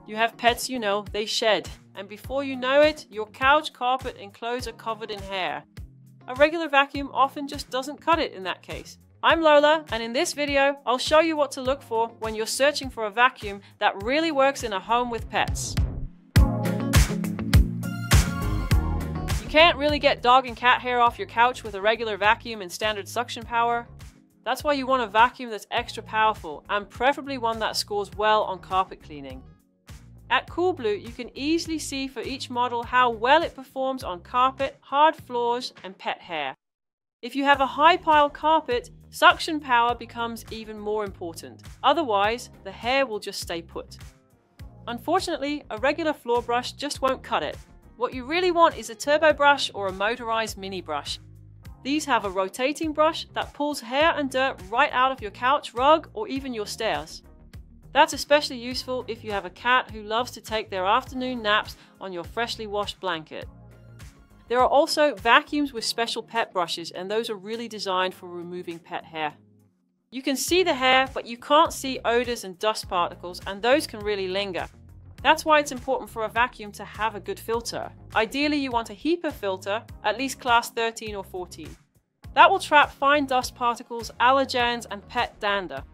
You have pets, you know, they shed, and before you know it, your couch, carpet, and clothes are covered in hair. A regular vacuum often just doesn't cut it in that case. I'm Lola, and in this video, I'll show you what to look for when you're searching for a vacuum that really works in a home with pets. You can't really get dog and cat hair off your couch with a regular vacuum and standard suction power. That's why you want a vacuum that's extra powerful, and preferably one that scores well on carpet cleaning. At Coolblue, you can easily see for each model how well it performs on carpet, hard floors, and pet hair. If you have a high pile carpet, suction power becomes even more important. Otherwise, the hair will just stay put. Unfortunately, a regular floor brush just won't cut it. What you really want is a turbo brush or a motorized mini brush. These have a rotating brush that pulls hair and dirt right out of your couch, rug, or even your stairs. That's especially useful if you have a cat who loves to take their afternoon naps on your freshly washed blanket. There are also vacuums with special pet brushes, and those are really designed for removing pet hair. You can see the hair, but you can't see odors and dust particles, and those can really linger. That's why it's important for a vacuum to have a good filter. Ideally, you want a HEPA filter, at least class 13 or 14. That will trap fine dust particles, allergens, and pet dander.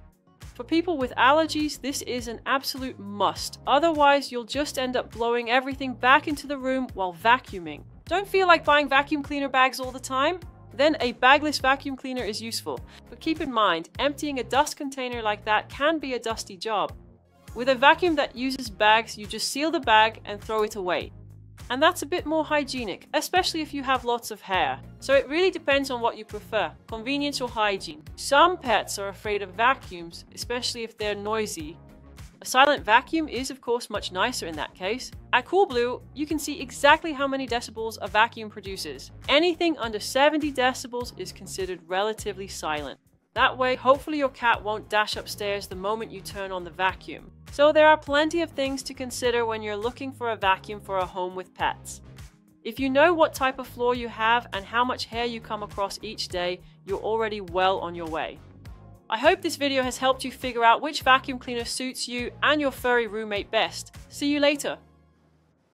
For people with allergies, this is an absolute must. Otherwise, you'll just end up blowing everything back into the room while vacuuming. Don't feel like buying vacuum cleaner bags all the time? Then a bagless vacuum cleaner is useful. But keep in mind, emptying a dust container like that can be a dusty job. With a vacuum that uses bags, you just seal the bag and throw it away. And that's a bit more hygienic, especially if you have lots of hair. So it really depends on what you prefer, convenience or hygiene. Some pets are afraid of vacuums, especially if they're noisy. A silent vacuum is of course much nicer in that case. At Coolblue, you can see exactly how many decibels a vacuum produces. Anything under 70 decibels is considered relatively silent. That way, hopefully your cat won't dash upstairs the moment you turn on the vacuum. So there are plenty of things to consider when you're looking for a vacuum for a home with pets. If you know what type of floor you have and how much hair you come across each day, you're already well on your way. I hope this video has helped you figure out which vacuum cleaner suits you and your furry roommate best. See you later!